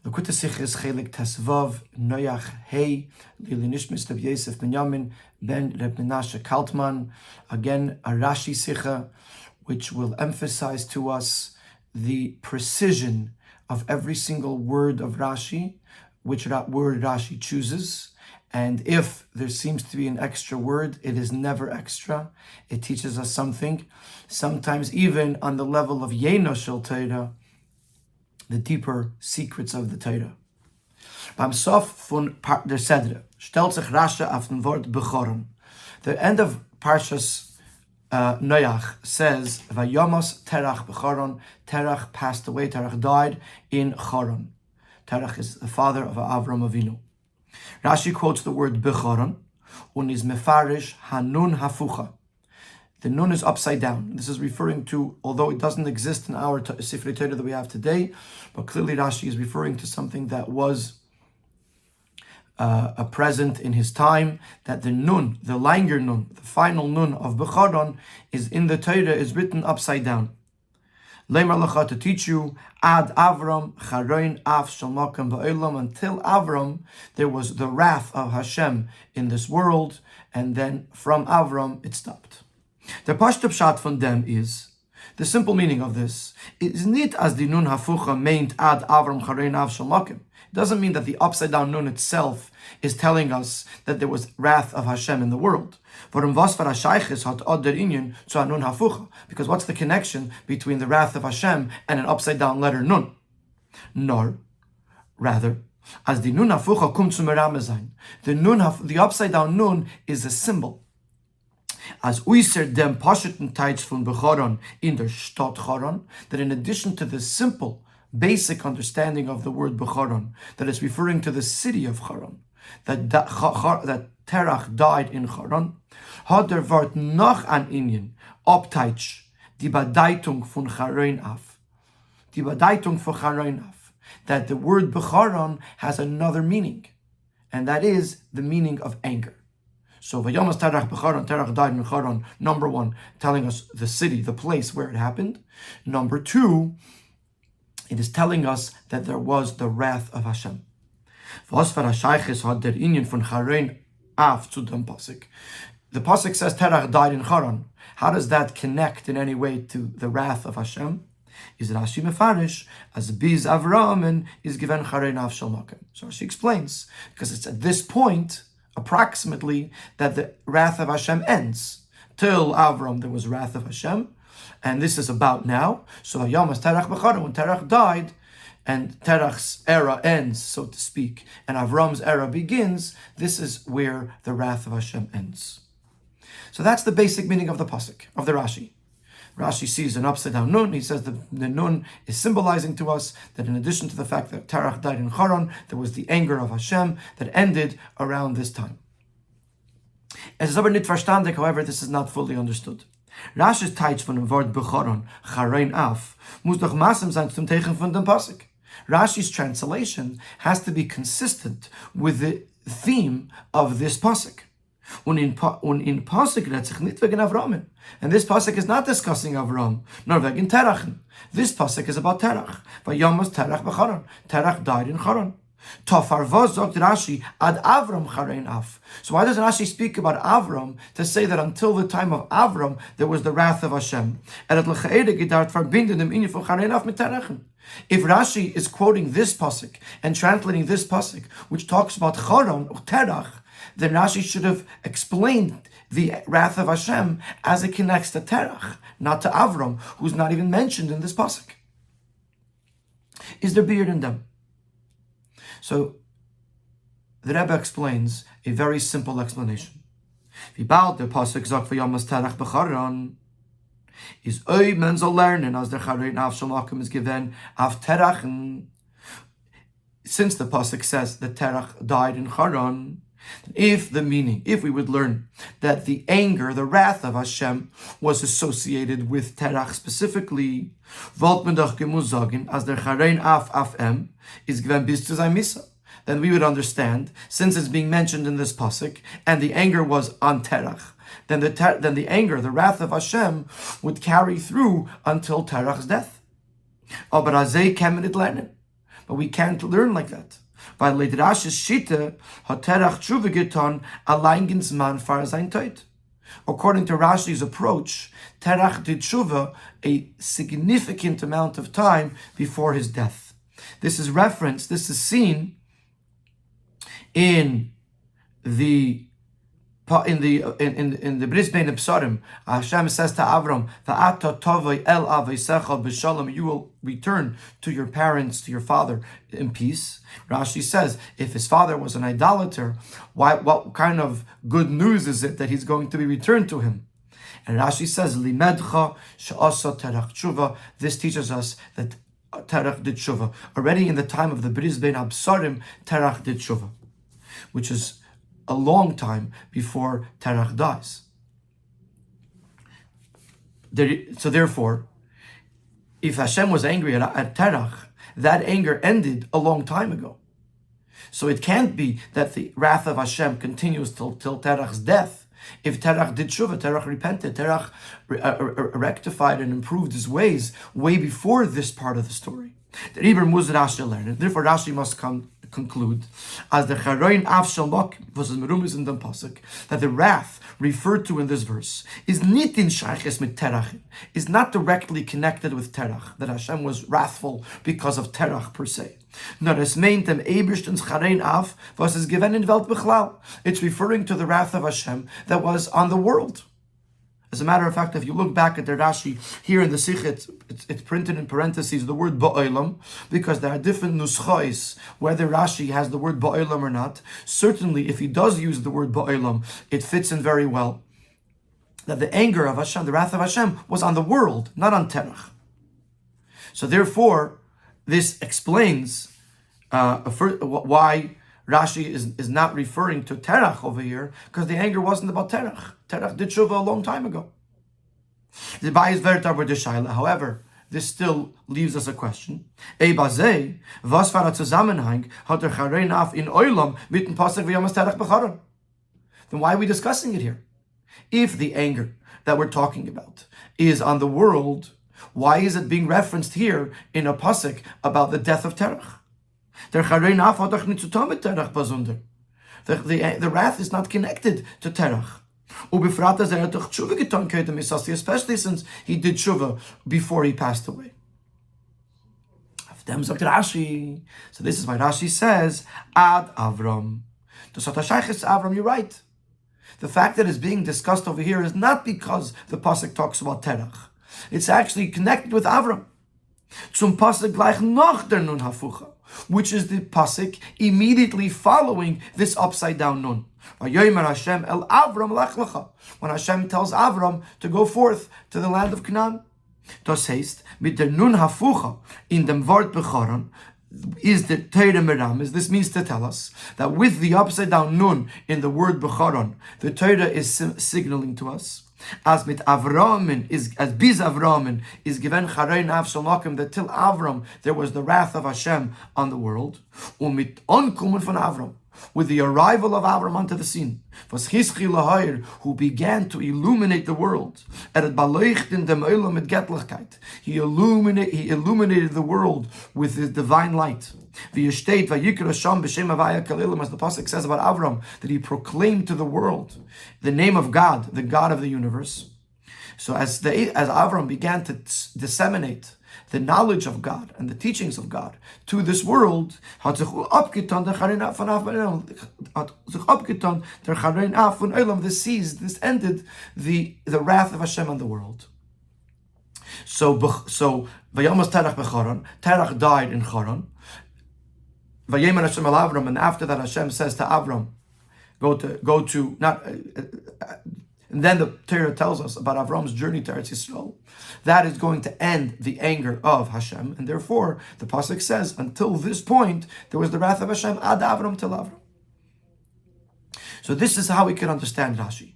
Lekutei Sichos Chelek Tesvav Noach Hey Lili Nishmas Reb Yosef Benyamin Ben Reb Menashe Kaltman. Again, a Rashi Sicha, which will emphasize to us the precision of every single word of Rashi, which word Rashi chooses. And if there seems to be an extra word, it is never extra. It teaches us something. Sometimes even on the level of Yeno Shel Torah, the deeper secrets of the Torah. Beim Sof von der Sedre stellt sich Rashi auf den Wort Bechoron. The end of Parshas Noach says, Vayamos Terach Bechoron. Terach passed away, Terach died in Choron. Terach is the father of Avram Avinu. Rashi quotes the word Bechoron, und is mefarish hanun hafucha. The nun is upside down. This is referring to, although it doesn't exist in our Sifrei Torah that we have today, but clearly Rashi is referring to something that was a present in his time, that the nun, the langer nun, the final nun of Bechoron is in the Torah, is written upside down. Leimar Lacha, to teach you, Ad Avram Charoin Af Shalmakim Ba'olam, until Avram there was the wrath of Hashem in this world, and then from Avram it stopped. The Pashto Pshat von dem is, the simple meaning of this is not as the nun hafucha meant Ad Avram Charoin Af Shalmakim. It doesn't mean that the upside down nun itself is telling us that there was wrath of Hashem in the world. Because what's the connection between the wrath of Hashem and an upside down letter nun? Nor, rather, as the nun hafucha kum zu meramezayin. The upside down nun is a symbol. As uiser dem pashuten teitz von Bechoron in der Stadt Choron, that in addition to the simple, basic understanding of the word Bechoron, that is referring to the city of Choron, that Terach died in Choron, hat der Wort noch an Indien abteitsch die Bedeutung von Charoin af. Die Bedeutung von Charoin af. That the word Bechoron has another meaning, and that is the meaning of anger. So Vayomas Terach Bechoron, Terach died in Choron, number one, telling us the city, the place where it happened. Number two, it is telling us that there was the wrath of Hashem. Was für Shaykhis hat der Inyan von Charoin af zu dem Pasuk. The Pasuk says Terach died in Choron. How does that connect in any way to the wrath of Hashem? Is Rashi mefarish as Biz Avram and is given Charoin af Shalmakim. So she explains, because it's at this point, approximately, that the wrath of Hashem ends. Till Avram there was wrath of Hashem, and this is about now. So Hayamas Terach Bechoron, when Terach died, and Terach's era ends, so to speak, and Avram's era begins, this is where the wrath of Hashem ends. So that's the basic meaning of the pasuk, of the Rashi. Rashi sees an upside down nun. He says the nun is symbolizing to us that in addition to the fact that Terach died in Choron, there was the anger of Hashem that ended around this time. Es ist aber nicht verstandig, however, this is not fully understood. Rashi's teitsch von dem Wort Bechoron, Charoin af, muss doch maßem sein zum Teichen von dem Pasuk. Rashi's translation has to be consistent with the theme of this pasuk. Und in pasuk redet sich nicht wegen Avram. And this pasuk is not discussing Avram, nor wegen Terach. This pasuk is about Terach. Vayomas Terach Bechoron. Terach died in Choron. Tofar vos sagt Rashi ad Avram Charoin af. So why does Rashi speak about Avram to say that until the time of Avram there was the wrath of Hashem? And at l'chaede gedart verbinden dem inyan von Charoin af mit Terach. If Rashi is quoting this pasuk and translating this pasuk, which talks about Choron or Terach, then Rashi should have explained the wrath of Hashem as it connects to Terach, not to Avram, who's not even mentioned in this pasuk. Is there beard in them? So the Rebbe explains a very simple explanation. V'bald der pasuk sagt v'yamas Terach Bechoron is oi men soll lernen as der Charoin af Shalmakim is given af Terach. Since the pasuk says that Terach died in Choron, if we would learn that the anger, the wrath of Hashem was associated with Terach specifically, wollt man doch gemus sagen, as der Charoin af em is given bis zu sein Misa. Then we would understand, since it's being mentioned in this pasuk, and the anger was on Terach, then the anger, the wrath of Hashem would carry through until Terach's death. Aber azay kemen it lernen. But we can't learn like that. By Leidrash's Shita, Terach Tshuva getan, allein Zman far sein Tod. According to Rashi's approach, Terach did Tshuva a significant amount of time before his death. This is referenced, this is seen in the Bris Bein Psarim. Hashem says to Avram, "Va'ata tovei el aveisecha b'shalom." You will return to your parents, to your father, in peace. Rashi says, if his father was an idolater, what kind of good news is it that he's going to be returned to him? And Rashi says, "Limedcha she'asa terach tshuva." This teaches us that Terach did tshuva already in the time of the Bris Bein Psarim. Terach did tshuva, which is a long time before Terach dies. So therefore, if Hashem was angry at Terach, that anger ended a long time ago. So it can't be that the wrath of Hashem continues till Terach's death. If Terach did tshuva, Terach repented, Terach rectified and improved his ways way before this part of the story. Therefore Rashi must conclude, as the Charoin Av Shalok was merumis in the pasuk, that the wrath referred to in this verse is nitin shayches mit Terach, is not directly connected with Terach, that Hashem was wrathful because of Terach per se. Nor es meint dem Eberstens Charein Av was es given in Welt Bechlal. It's referring to the wrath of Hashem that was on the world. As a matter of fact, if you look back at the Rashi here in the Sikh, it's printed in parentheses the word ba'olam, because there are different nuschais whether Rashi has the word ba'olam or not. Certainly, if he does use the word ba'olam, it fits in very well. That the anger of Hashem, the wrath of Hashem, was on the world, not on Terach. So therefore, this explains why Rashi is not referring to Terach over here, because the anger wasn't about Terach. Terach did tshuva a long time ago. However, this still leaves us a question. Then why are we discussing it here? If the anger that we're talking about is on the world, why is it being referenced here in a pasuk about the death of Terach? The wrath is not connected to Terach. Especially since he did tshuva before he passed away. So this is why Rashi says, Ad Avram. Avram, you're right. The fact that it's being discussed over here is not because the pasuk talks about Terach. It's actually connected with Avram. Zum pasuk gleich noch der Nun hafucha, which is the pasuk immediately following this upside down nun. When Hashem tells Avram to go forth to the land of Canaan. Das heißt, mit der Nun hafucha in dem Wort bechoron is the Torah meramis. This means to tell us that with the upside down nun in the word bechoron, the Torah is signaling to us, as mit Avramin is, as bis Avramin is given Charein Av Shalakim, that till Avram there was the wrath of Hashem on the world, mit onkumen von Avram, with the arrival of Avram onto the scene, was Chizki Lahair, who began to illuminate the world, he illuminated the world with his divine light. As the pasuk says about Avram, that he proclaimed to the world the name of God, the God of the universe. So as Avram began to disseminate the knowledge of God and the teachings of God to this world, this ended the wrath of Hashem on the world. So Terach died in Charan. And after that Hashem says to Avram, go to not. And then the Torah tells us about Avram's journey to Eretz Yisrael. That is going to end the anger of Hashem, and therefore the pasuk says, until this point there was the wrath of Hashem ad Avram till Avram. So this is how we can understand Rashi.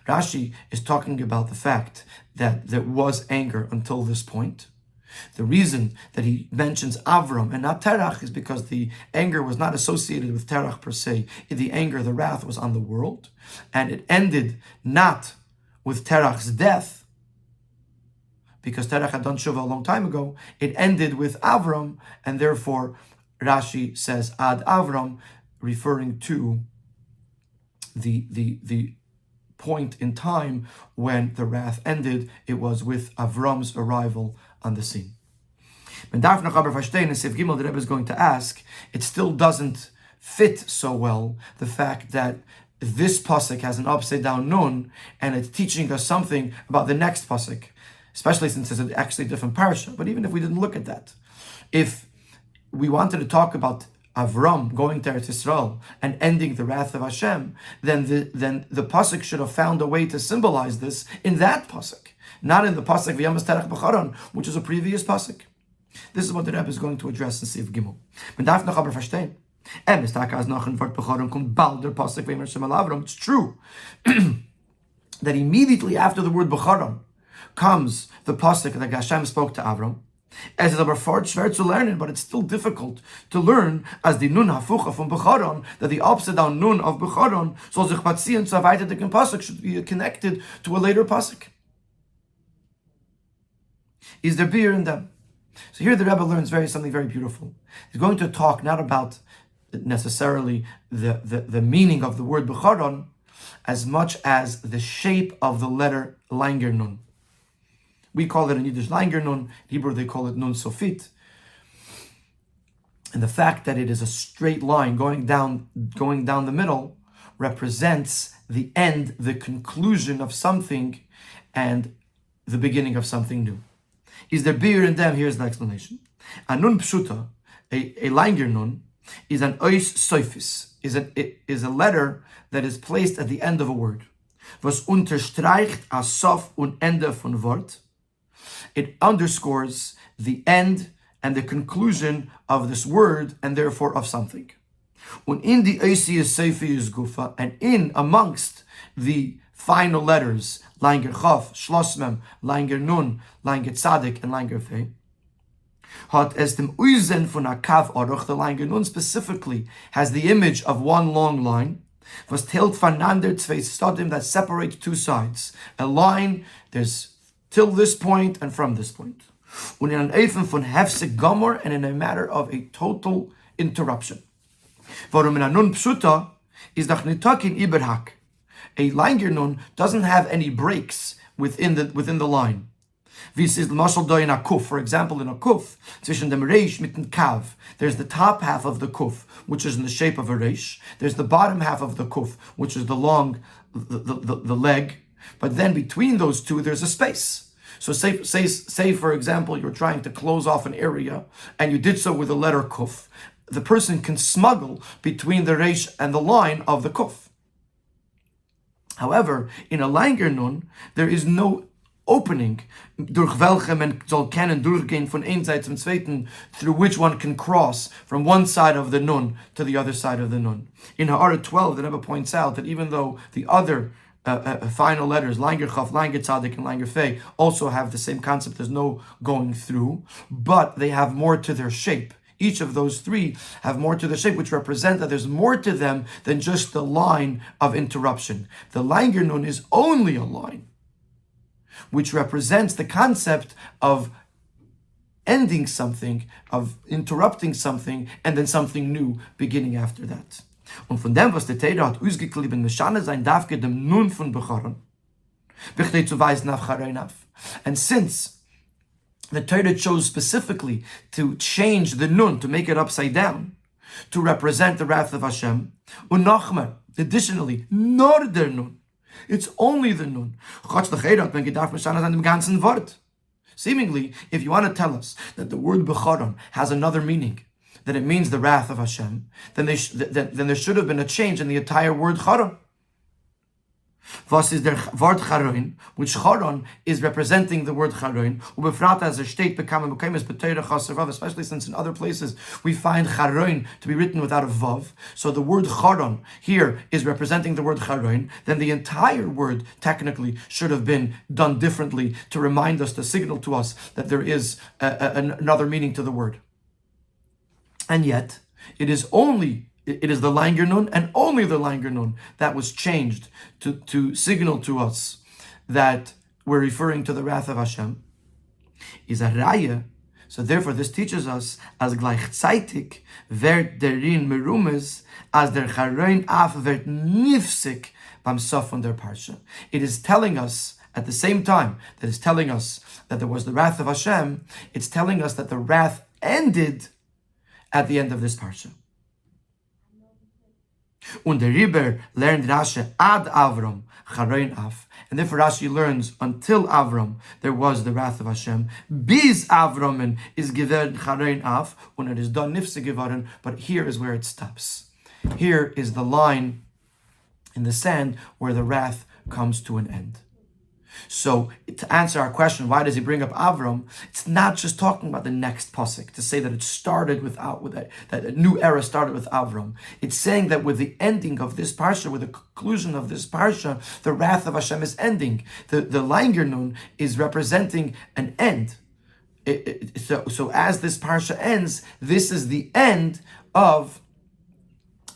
Rashi is talking about the fact that there was anger until this point. The reason that he mentions Avram and not Terach is because the anger was not associated with Terach per se. The anger, the wrath, was on the world, and it ended not with Terach's death, because Terach had done Shuvah a long time ago. It ended with Avram, and therefore Rashi says Ad Avram, referring to the point in time when the wrath ended. It was with Avram's arrival on the scene. When Darf noch aber verstehen, Sif Gimel, the Rebbe is going to ask, it still doesn't fit so well the fact that this pasuk has an upside down nun, and it's teaching us something about the next pasuk, especially since it's actually a different parasha. But even if we didn't look at that, if we wanted to talk about Avram going to Eretz Yisrael and ending the wrath of Hashem, then the pasuk should have found a way to symbolize this in that pasuk, not in the pasuk V'yamas Terech B'charon, which is a previous pasuk. This is what the Rebbe is going to address in Sif Gimel. Man darf noch aber verstehen. It's true that immediately after the word B'charon comes the pasuk that Hashem spoke to Avram. As it's aber schwer to learn it, but it's still difficult to learn as the nun hafucha from B'charon, that the upside down nun of B'charon soll sich patziehen zu erweiterten pasuk should be connected to a later pasuk. Is there beer in them? So here the Rebbe learns something very beautiful. He's going to talk not about necessarily the meaning of the word B'charon, as much as the shape of the letter Langer Nun. We call it in Yiddish Langer Nun, in Hebrew they call it Nun Sofit. And the fact that it is a straight line going down the middle represents the end, the conclusion of something, and the beginning of something new. Is there beer in them? Here's the explanation. A nun pshuta, a Langer Nun, is an ois soifis, is a letter that is placed at the end of a word. Was unterstreicht a sof und Ende von Wort. It underscores the end and the conclusion of this word, and therefore of something. Und in the oisius soifis gufa, and in amongst the final letters, Langer Chav, Schlossmem, Langer Nun, Langer Tzadik, and Langer Fei, hat es dem Uizen von a Kav Aruch, the Langer Nun specifically has the image of one long line, was tilt voneinander zwei Stadim, that separates two sides. A line, there's till this point and from this point. Und in an Eifen von Hefsek Gomor, and in a matter of a total interruption. Warum in a Nun Pshuta is doch nitakin Iberhak. A Langer Nun doesn't have any breaks within the line. This is Mashal do in a kuf. For example, in a kuf, zwischen dem reish mit dem kav, there's the top half of the kuf, which is in the shape of a reish. There's the bottom half of the kuf, which is the leg. But then between those two, there's a space. So say for example, you're trying to close off an area, and you did so with the letter kuf. The person can smuggle between the reish and the line of the kuf. However, in a Langer Nun, there is no opening, durch welche man soll können durchgehen von ein Seite zum zweiten, through which one can cross from one side of the Nun to the other side of the Nun. In Ha'ara 12, the Rebbe points out that even though the other final letters, Langer Chav, Langer Tzadik, and Langer Fei, also have the same concept, there's no going through, but they have more to their shape. Each of those three have more to the shape, which represent that there's more to them than just the line of interruption. The Langer Nun is only a line, which represents the concept of ending something, of interrupting something, and then something new beginning after that. Und von dem, was der Teira hat ausgeklebt, Meshane sein darf dem Nun von B'charon, bichtei zu weisen auf Chareinav. And since the Torah chose specifically to change the Nun, to make it upside down, to represent the wrath of Hashem, und nochmal, additionally, nor der Nun, it's only the Nun. Seemingly, if you want to tell us that the word B'charon has another meaning, that it means the wrath of Hashem, then there should have been a change in the entire word Charon. Was is der Wort Charon, which Charon is representing the word Charon, ubefrat as steht becoming as b'teira chaser vav, especially since in other places we find Charon to be written without a vav. So the word Charon here is representing the word Charon. Then the entire word technically should have been done differently to remind us, to signal to us that there is another meaning to the word. And yet, it is the Langer Nun, and only the Langer Nun, that was changed to signal to us that we're referring to the wrath of Hashem, is a raya So therefore, this teaches us as gleichzeitig wird derin merumes as der charein af wird nifsik beim sof von der parsha. It is telling us at the same time that it's telling us that there was the wrath of Hashem. It's telling us that the wrath ended at the end of this parsha. Und der Riber learned Rashi ad Avram charein af. And therefore Rashi learns until Avram there was the wrath of Hashem. Bis Avramen is gewerd charein af, und it is done nifse geworden. But here is where it stops. Here is the line in the sand where the wrath comes to an end. So to answer our question, why does he bring up Avram? It's not just talking about the next pasuk to say that it started that a new era started with Avram. It's saying that with the ending of this parsha, with the conclusion of this parsha, the wrath of Hashem is ending. The Langer Nun is representing an end. So as this parsha ends, this is the end of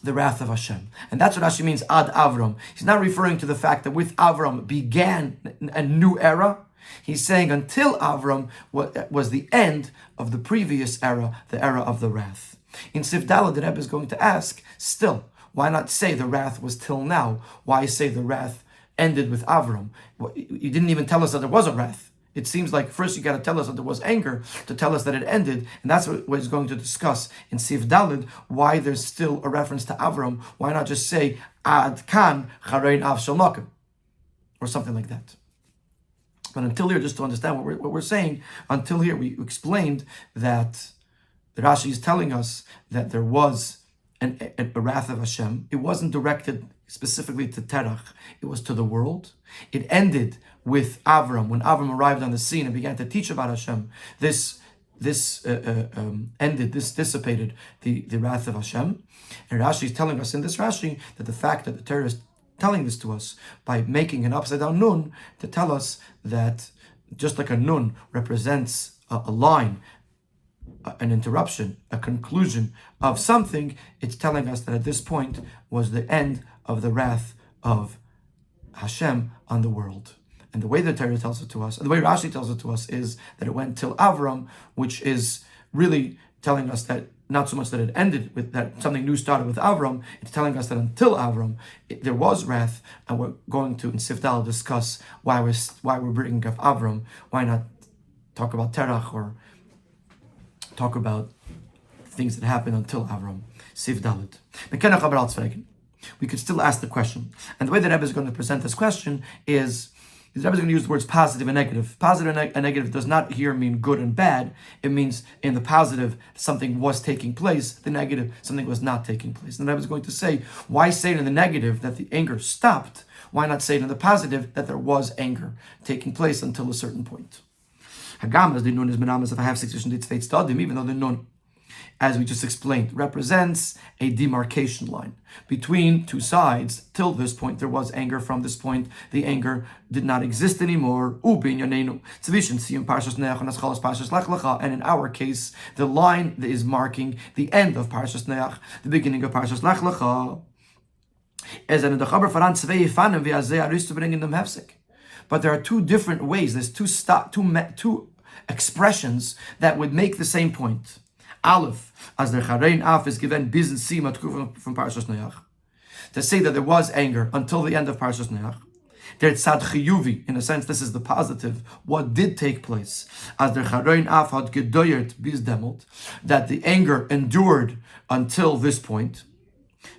the wrath of Hashem. And that's what Rashi means, ad Avram. He's not referring to the fact that with Avram began a new era. He's saying until Avram was the end of the previous era, the era of the wrath. In Sif Daled, the Rebbe is going to ask, still, why not say the wrath was till now? Why say the wrath ended with Avram? You didn't even tell us that there was a wrath. It seems like first you got to tell us that there was anger to tell us that it ended, and that's what he's going to discuss in Sif Daled, why there's still a reference to Avram. Why not just say Ad Kan Charein Av Shalmakim or something like that? But until here, just to understand what we're saying, until here we explained that Rashi is telling us that there was a wrath of Hashem. It wasn't directed specifically to Terach, it was to the world. It ended with Avram. When Avram arrived on the scene and began to teach about Hashem, this dissipated the wrath of Hashem. And Rashi is telling us in this Rashi that the fact that the Torah is telling this to us by making an upside down nun to tell us that just like a nun represents a line, an interruption, a conclusion of something, it's telling us that at this point was the end of the wrath of Hashem on the world. And the way the Torah tells it to us, and the way Rashi tells it to us, is that it went till Avram, which is really telling us that not so much that it ended with that something new started with Avram, it's telling us that until Avram there was wrath, and we're going to in Sif Dal discuss why we're bringing up Avram. Why not talk about Terach or talk about things that happened until Avram. Sif Dalet. We could still ask the question. And the way the Rebbe is going to present this question is, the Rebbe is going to use the words positive and negative. Positive and negative does not here mean good and bad. It means in the positive, something was taking place. The negative, something was not taking place. And the Rebbe is going to say, why say it in the negative that the anger stopped? Why not say it in the positive that there was anger taking place until a certain point? Hagam, as the nun is menamas, if I have 6 stadim, even though the nun, as we just explained, represents a demarcation line between two sides. Till this point, there was anger. From this point, the anger did not exist anymore. And in our case, the line that is marking the end of Parshas Noach, the beginning of Parshas Lech Lecha. But there are two different ways. There's two expressions that would make the same point. Aleph, as the Charein Af is given Bizn Sima from Parshas Noach, to say that there was anger until the end of Parshas Noach. Der Tzad Chiyuvi, in a sense, this is the positive, what did take place. As the Charein Af had gedoyert bis demot, that the anger endured until this point.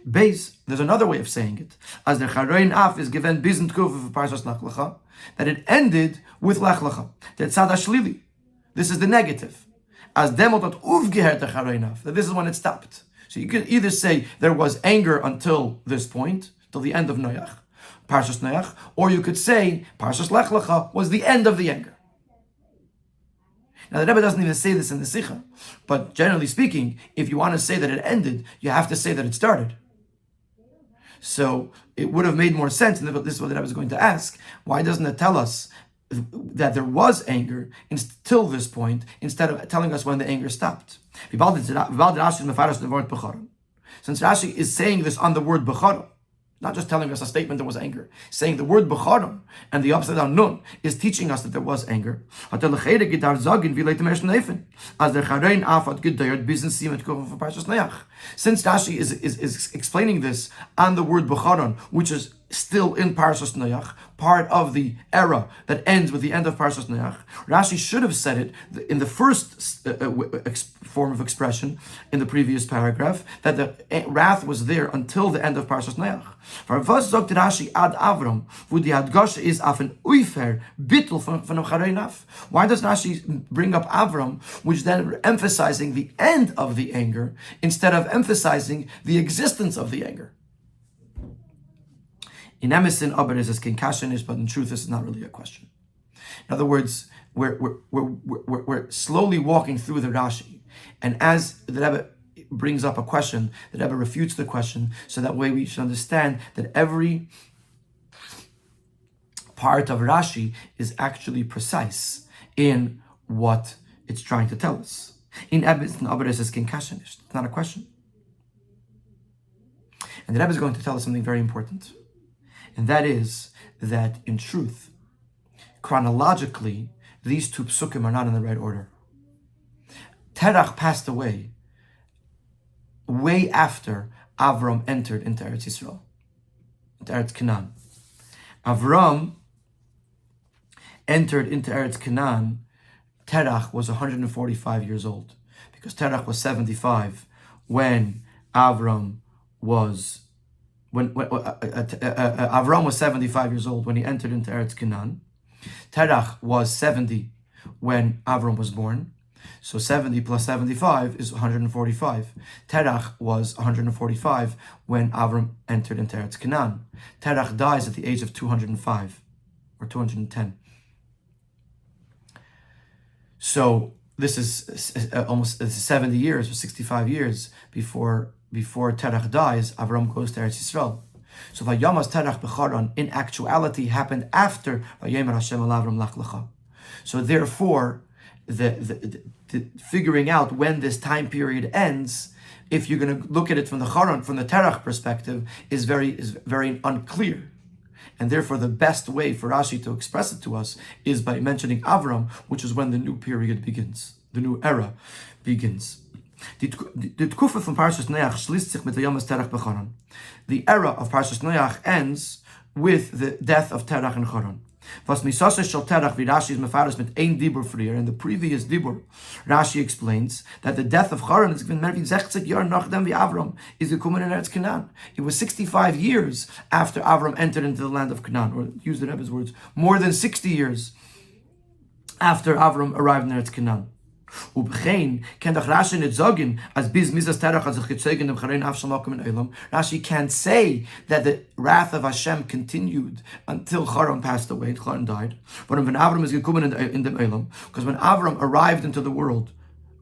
Beis, there's another way of saying it. As the Charein Af is given Bizn Tkufa for Parshas Lech Lecha, that it ended with Lech Lecha. Der Tzad Hashlili, this is the negative. As demot at uvgehert the Charein Af, that this is when it stopped. So you could either say there was anger until this point, till the end of Noach, Parshas Noach, or you could say Parshas Lech Lecha was the end of the anger. Now the Rebbe doesn't even say this in the Sikha, but generally speaking, if you want to say that it ended, you have to say that it started. So it would have made more sense, and this is what the Rebbe is going to ask, why doesn't it tell us that there was anger until this point, instead of telling us when the anger stopped? Since Rashi is saying this on the word Bechara, Not just telling us a statement there was anger. Saying the word Becharon and the upside down nun is teaching us that there was anger. As the Since Rashi is explaining this on the word Becharon, which is still in Parshas Noach, part of the era that ends with the end of Parshas Noach, Rashi should have said it in the first form of expression in the previous paragraph, that the wrath was there until the end of Parshas Noach. Rashi ad Avram, wo die Hadgasha is auf an Uifer, Bittel von Chareinav. Why does Rashi bring up Avram, which then emphasizing the end of the anger, instead of emphasizing the existence of the anger? In Emerson, aber is king kashanish, but in truth, this is not really a question. In other words, we're slowly walking through the Rashi, and as the Rebbe brings up a question, the Rebbe refutes the question, so that way we should understand that every part of Rashi is actually precise in what it's trying to tell us. In Emerson, aber is king kashanish. It's not a question. And the Rebbe is going to tell us something very important. And that is that, in truth, chronologically, these two psukim are not in the right order. Terach passed away way after Avram entered into Eretz Yisrael, into Eretz Canaan. Avram entered into Eretz Canaan, Terach was 145 years old, because Terach was 75 when Avram was Avram was 75 years old when he entered into Eretz Canaan. Terach was 70 when Avram was born. So 70 plus 75 is 145. Terach was 145 when Avram entered into Eretz Canaan. Terach dies at the age of 205 or 210. So this is almost 70 years or 65 years before Terach dies. Avram goes to Eretz Yisrael. So Vayamas Terach Becharon in actuality happened after Vayemer Hashem al Avram lach lecha. So therefore, the figuring out when this time period ends, if you're going to look at it from the Terach perspective, is very unclear. And therefore, the best way for Rashi to express it to us is by mentioning Avram, which is when the new period begins, the new era begins. The Tkufa from Parshas Noach schließt sich mit der Yom Terach Becharon. The era of Parshas Noach ends with the death of Terach and Charon. Was misase shel Terach wie Rashi is mefaros mit ein dibur frier. In the previous dibur, Rashi explains that the death of Charon is given maybe 60 Jahre nachdem wie Avram is gekommen in Eretz Canaan. It was 65 years after Avram entered into the land of Canaan, or use the Rebbe's words, more than 60 years after Avram arrived in Eretz Canaan. Rashi can't say that the wrath of Hashem continued until Charon passed away, Charon died. But when Avram is gekommen in the Olam, because when Avram arrived into the world,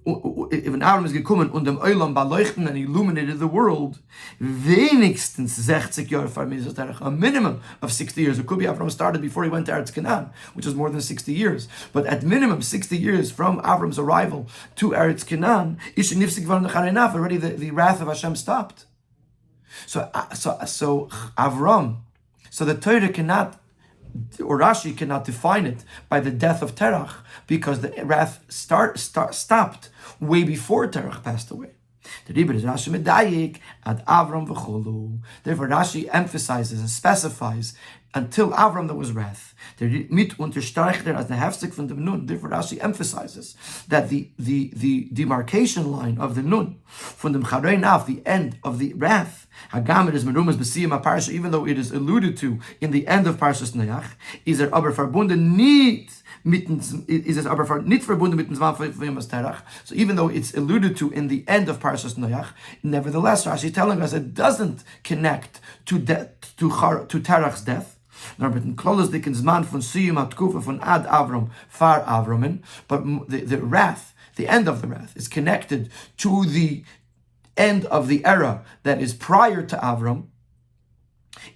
when Avram is gekommen und dem Olam beleuchten and illuminated the world, wenigstens 60 Jahre vor Mizas Terach, a minimum of 60 years. It could be Avram started before he went to Eretz Canaan, which is more than 60 years. But at minimum 60 years from Avram's arrival to Eretz Canaan, already the wrath of Hashem stopped. So Avram, so the Torah cannot, or Rashi cannot define it by the death of Terach, because the wrath stopped way before Terach passed away. The Rebbe is Rashi medayik ad Avram v'cholu. Therefore, Rashi emphasizes and specifies until Avram there was wrath. Mit unterstreicht as the hefsek von dem Nun. Therefore, Rashi emphasizes that the demarcation line of the Nun from the Chareinav, the end of the wrath, Hagamer is merumas b'siyam parsha, even though it is alluded to in the end of Parshas Noach, is aber verbunden nicht. So even though it's alluded to in the end of Parshas Noach, nevertheless, Rashi is telling us it doesn't connect to Terach's death. But the wrath, the end of the wrath, is connected to the end of the era that is prior to Avram.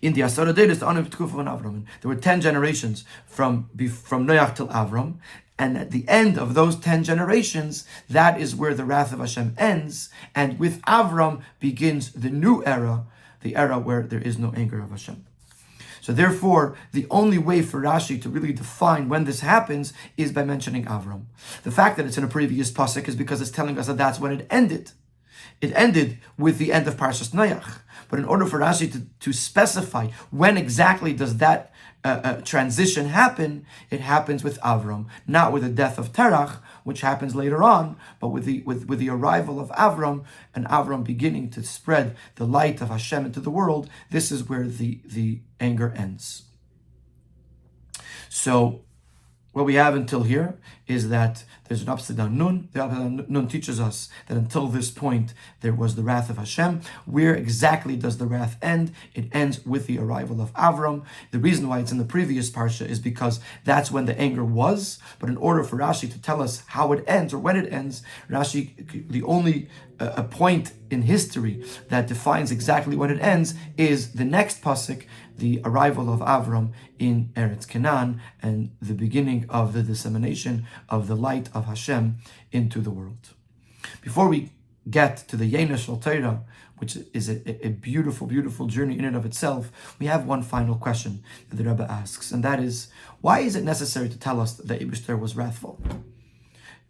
In the Asara Dedes, the Anav Tkufa von Avram, there were 10 generations from Noach till Avram, and at the end of those 10 generations, that is where the wrath of Hashem ends, and with Avram begins the new era, the era where there is no anger of Hashem. So therefore, the only way for Rashi to really define when this happens is by mentioning Avram. The fact that it's in a previous pasuk is because it's telling us that that's when it ended. It ended with the end of Parshas Noach. But in order for Rashi to specify when exactly does that transition happen, it happens with Avram, not with the death of Terach, which happens later on, but with the arrival of Avram, and Avram beginning to spread the light of Hashem into the world. This is where the anger ends. So what we have until here is that there's an upside down nun. The upside down nun teaches us that until this point there was the wrath of Hashem. Where exactly does the wrath end? It ends with the arrival of Avram. The reason why it's in the previous parsha is because that's when the anger was. But in order for Rashi to tell us how it ends or when it ends, Rashi, the only a point in history that defines exactly when it ends is the next pasuk, the arrival of Avram in Eretz Canaan and the beginning of the dissemination of the light of Hashem into the world. Before we get to the Yena Shel Torah, which is a beautiful, beautiful journey in and of itself, we have one final question that the Rabbi asks, and that is, why is it necessary to tell us that the Eibishter was wrathful?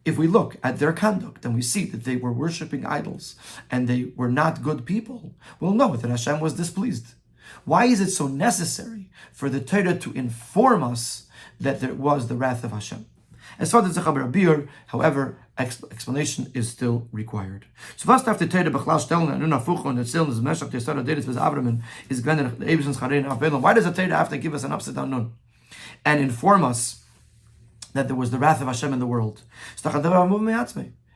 If we look at their conduct and we see that they were worshipping idols and they were not good people, we'll know that Hashem was displeased. Why is it so necessary for the Torah to inform us that there was the wrath of Hashem? As far as the Rabbi, however, explanation is still required. So first after Torah b'chlal stellen and unafucho and erzählen das Meshach der Sarah Dedes with Avram is gwenner the Eibishter's Charein Avbelon. Why does the Torah have to give us an upside down nun and inform us that there was the wrath of Hashem in the world?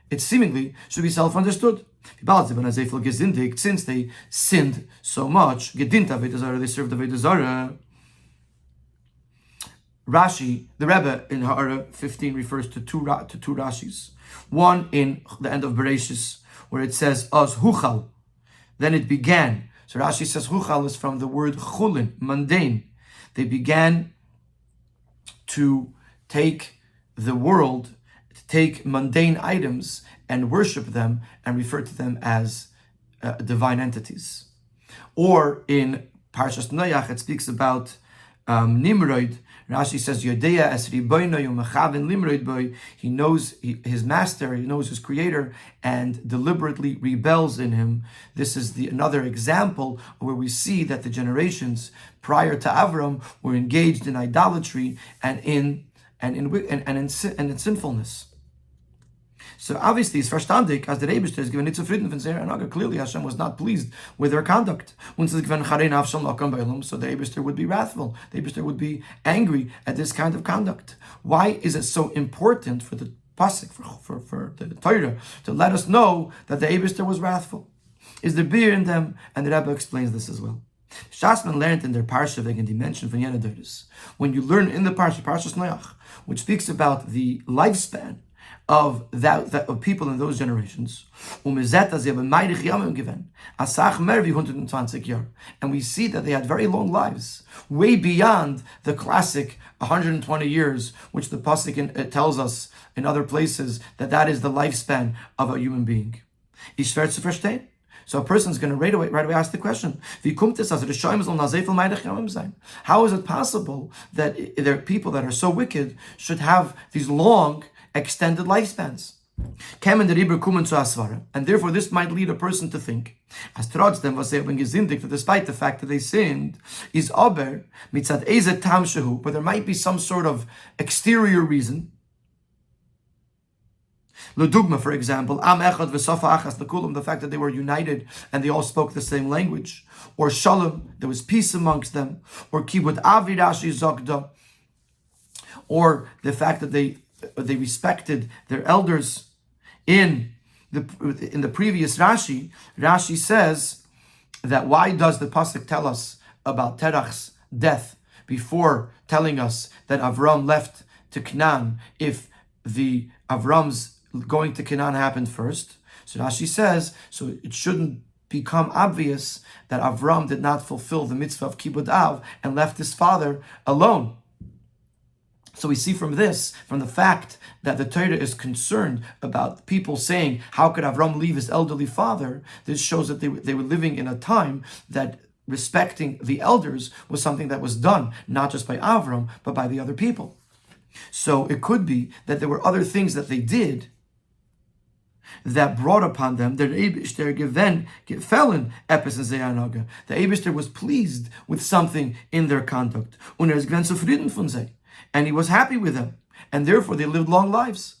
It seemingly should be self-understood. Since they sinned so much, they served the Avodah Zarah. Rashi, the Rebbe in Ha'ara 15 refers to two Rashis. One in the end of Bereshis, where it says, "As huchal," then it began. So Rashi says huchal is from the word chulin, mundane. They began to take the world, to take mundane items and worship them and refer to them as divine entities. Or in Parshas Noach, it speaks about Nimrod. Rashi says, "Yodea es ribono yomachavin limrod boy." He knows his master, he knows his creator, and deliberately rebels in him. This is another example where we see that the generations prior to Avram were engaged in idolatry and in sinfulness. So obviously, it's verstandig, as the Eibishter is given Nitzufriden von Zera and Aga. Clearly, Hashem was not pleased with their conduct. So the Eibishter would be wrathful. The Eibishter would be angry at this kind of conduct. Why is it so important for the pasuk, for the Torah, to let us know that the Eibishter was wrathful? Is there beer in them? And the Rebbe explains this as well. Shasman learned in their parsha wegen die Menschen von jener Deures. When you learn in the parsha, Parshas Noach, which speaks about the lifespan of people in those generations, and we see that they had very long lives, way beyond the classic 120 years, which the pasuk tells us in other places that is the lifespan of a human being. So a person's going to right away ask the question, how is it possible that there are people that are so wicked should have these long, extended lifespans? And therefore this might lead a person to think, that despite the fact that they sinned, but there might be some sort of exterior reason. L'dugma, for example, Am Echad v'Safa Achas L'Kulam, the fact that they were united and they all spoke the same language, or Shalom, there was peace amongst them, or Kibud Avi Rashi Zogda, or the fact that they respected their elders. In the previous Rashi says that why does the pasuk tell us about Terach's death before telling us that Avram left to Canaan if the Avram's going to Canaan happened first? So Rashi says, so it shouldn't become obvious that Avram did not fulfill the mitzvah of Kibud Av and left his father alone. So we see from this, from the fact that the Torah is concerned about people saying, how could Avram leave his elderly father? This shows that they were living in a time that respecting the elders was something that was done not just by Avram, but by the other people. So it could be that there were other things that they did that brought upon them the Eibishter given gefallen epis in Zeyanaga. The Eibishter was pleased with something in their conduct. Und is given zufrieden von sie. And he was happy with them. And therefore they lived long lives.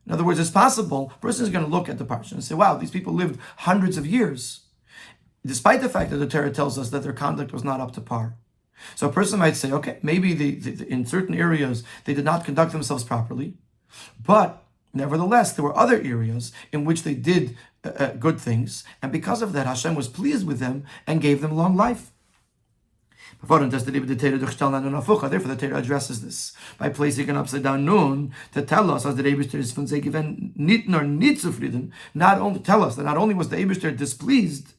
In other words, it's possible, a person is going to look at the parsha and say, wow, these people lived hundreds of years, despite the fact that the Torah tells us that their conduct was not up to par. So a person might say, okay, maybe in certain areas they did not conduct themselves properly, but nevertheless, there were other areas in which they did good things, and because of that, Hashem was pleased with them and gave them long life. Therefore, the Torah addresses this by placing an upside down nun to tell us as the Eibishter is von given nit nor nit zufrieden. Not only tell us that not only was the Eibishter displeased,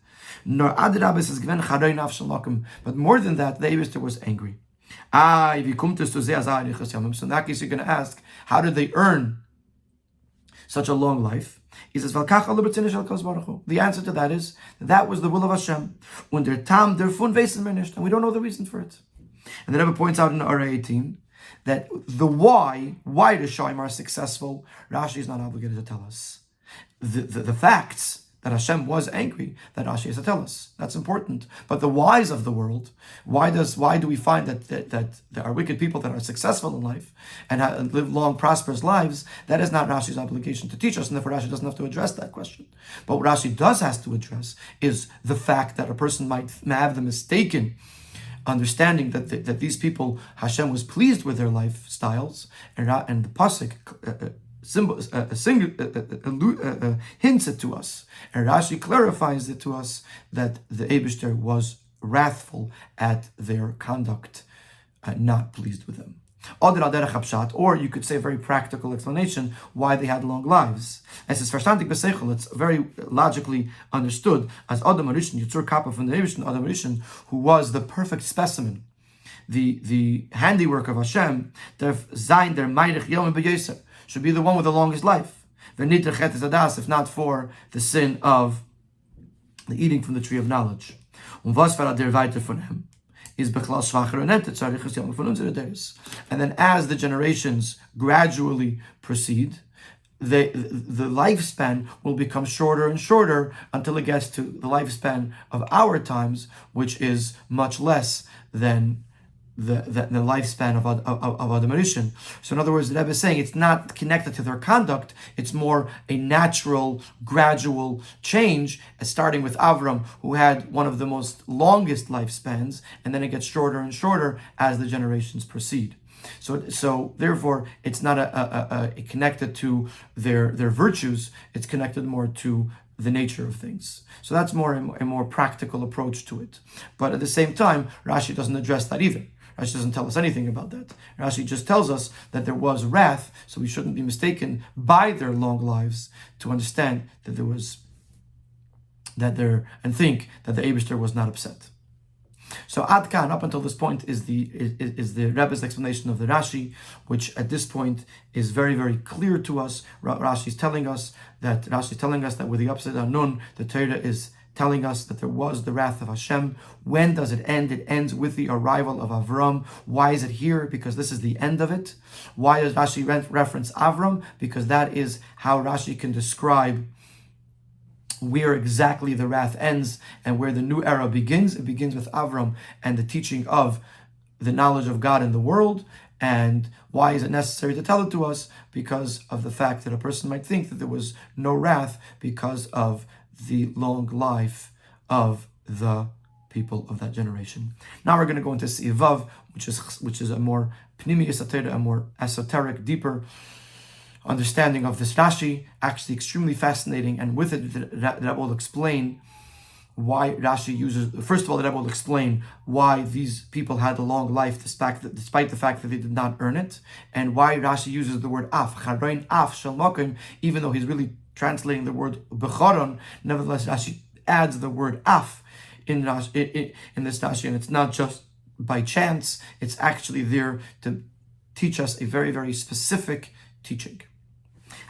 nor adrabes is given charoin afshalakim, but more than that, the Eibishter was angry. If you come to so in that case, you're going to ask, how did they earn such a long life? He says, the answer to that is, that was the will of Hashem. And we don't know the reason for it. And the Rebbe points out in Ara 18 that the why the Shaim are successful, Rashi is not obligated to tell us. The facts that Hashem was angry, that Rashi has to tell us. That's important. But the whys of the world, why do we find that there are wicked people that are successful in life and live long, prosperous lives? That is not Rashi's obligation to teach us, and therefore Rashi doesn't have to address that question. But what Rashi has to address is the fact that a person might have the mistaken understanding that these people, Hashem was pleased with their lifestyles, and the pasuk hints it to us, and Rashi clarifies it to us that the Eibishter was wrathful at their conduct, not pleased with them. Or you could say a very practical explanation why they had long lives. As it's verstandig beseichel, it's very logically understood as Adam Rishon, Yitzur Kappa from the Eibishter, Adam Rishon, who was the perfect specimen, the handiwork of Hashem, der Zayin der Meirich Yom B'Yeser, should be the one with the longest life. If not for the sin of the eating from the tree of knowledge. And then as the generations gradually proceed, the lifespan will become shorter and shorter until it gets to the lifespan of our times, which is much less than the lifespan of Adam Rishon. So in other words, the Rebbe is saying it's not connected to their conduct, it's more a natural, gradual change, starting with Avram, who had one of the most longest lifespans, and then it gets shorter and shorter as the generations proceed. So therefore, it's not a connected to their virtues, it's connected more to the nature of things. So that's a more practical approach to it. But at the same time, Rashi doesn't address that either. Rashi doesn't tell us anything about that. Rashi just tells us that there was wrath, so we shouldn't be mistaken by their long lives to understand that and think that the Eibishter was not upset. So Ad Kan, up until this point, is the Rebbe's explanation of the Rashi, which at this point is very, very clear to us. Rashi is telling us that with the upside down nun, the Torah is telling us that there was the wrath of Hashem. When does it end? It ends with the arrival of Avram. Why is it here? Because this is the end of it. Why does Rashi reference Avram? Because that is how Rashi can describe where exactly the wrath ends and where the new era begins. It begins with Avram and the teaching of the knowledge of God in the world. And why is it necessary to tell it to us? Because of the fact that a person might think that there was no wrath because of the long life of the people of that generation. Now we're going to go into Sivav, which is a more pnimi a more esoteric, deeper understanding of this Rashi. Actually, extremely fascinating, and with it, that will explain why Rashi uses. First of all, the Rebbe will explain why these people had a long life, despite the fact that they did not earn it, and why Rashi uses the word af, charoin af shalmakim, even though he's really translating the word becharon. Nevertheless, Rashi adds the word af in this Rashi, and it's not just by chance. It's actually there to teach us a very, very specific teaching.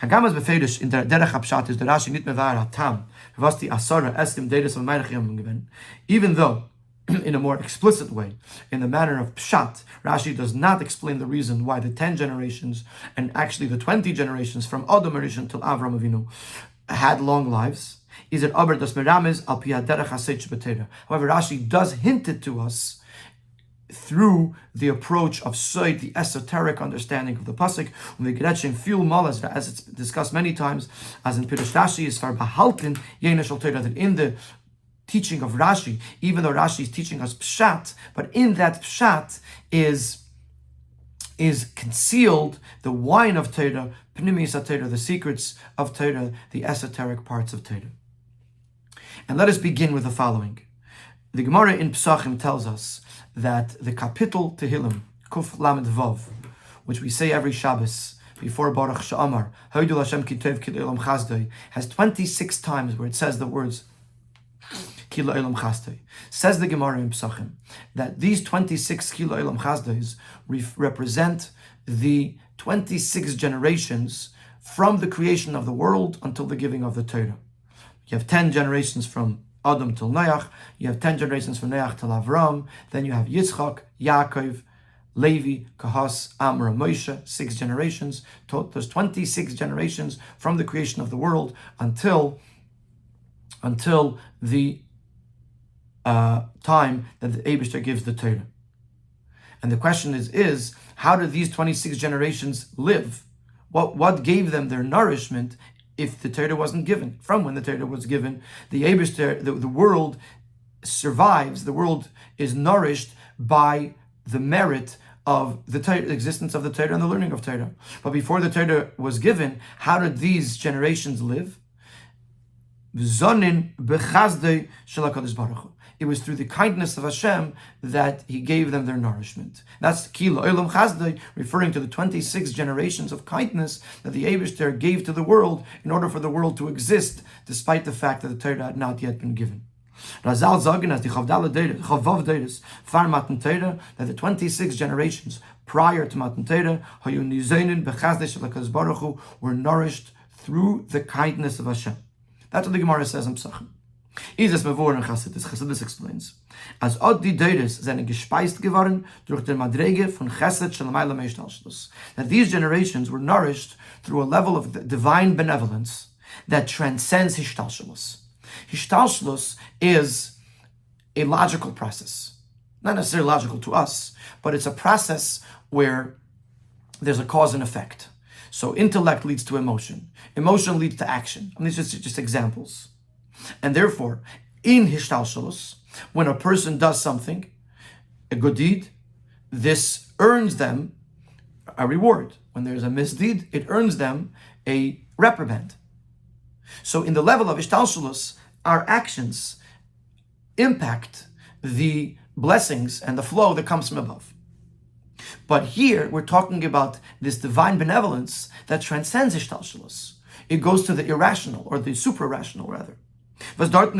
Hagamas befedish in der derech hapshat is the Rashi nit mevar hatam was the asara eskim dedes of meinach yom given. Even though in a more explicit way, in the manner of Pshat. Rashi does not explain the reason why the 10 generations, and actually the 20 generations from Adam Rishon till Avram Avinu, had long lives. However, Rashi does hint it to us through the approach of Soid, the esoteric understanding of the pasuk, as it's discussed many times, as in Pirush Rashi, is for behalten yeneshal Torah, that in the teaching of Rashi, even though Rashi is teaching us pshat, but in that pshat is concealed the wine of Torah, pnimis Torah, the secrets of Torah, the esoteric parts of Torah. And let us begin with the following. The Gemara in Pesachim tells us that the Kapitel Tehillim, Kuf Lamed Vav, which we say every Shabbos before Baruch Sha'amar, Hoidul Hashem Ki Tov Ki L'Olam Chazdoi, has 26 times where it says the words Ki L'Olam Chazdoi. Says the Gemara in Pesachim that these 26 Ki L'Olam Chazdois represent the 26 generations from the creation of the world until the giving of the Torah. You have 10 generations from Adam till Noach, you have 10 generations from Noach till Avram, then you have Yitzchak, Yaakov, Levi, Kahas, Amram, Moshe, 6 generations. There's 26 generations from the creation of the world until the time that the Eibishter gives the Torah. And the question is how did these 26 generations live? What gave them their nourishment if the Torah wasn't given? From when the Torah was given, the Eibishter, the world survives, the world is nourished by the merit of the existence of the Torah and the learning of Torah. But before the Torah was given, how did these generations live? It was through the kindness of Hashem that He gave them their nourishment. That's Ki L'Olam Chazdoi, referring to the 26 generations of kindness that the Eibishter gave to the world in order for the world to exist, despite the fact that the Torah had not yet been given. Razal Zagin as the Chavav Deiris, Far Matan Torah, that the 26 generations prior to Matan Torah, Hayu Nizainin Bechazdei Shel HaKadosh Baruch Hu, were nourished through the kindness of Hashem. That's what the Gemara says in Pesachim. Chassidus explains, as od die Deures seine gespeist geworden durch der Madrege von Chesed shel Mayla Meishtalshlus, that these generations were nourished through a level of divine benevolence that transcends Hishtalshlus. Hishtalshlus is a logical process, not necessarily logical to us, but it's a process where there's a cause and effect. So intellect leads to emotion, emotion leads to action. I mean, these are just examples. And therefore, in Hishtalshalus, when a person does something, a good deed, this earns them a reward. When there's a misdeed, it earns them a reprimand. So in the level of Hishtalshalus, our actions impact the blessings and the flow that comes from above. But here, we're talking about this divine benevolence that transcends Hishtalshalus. It goes to the irrational, or the super-rational, rather. On that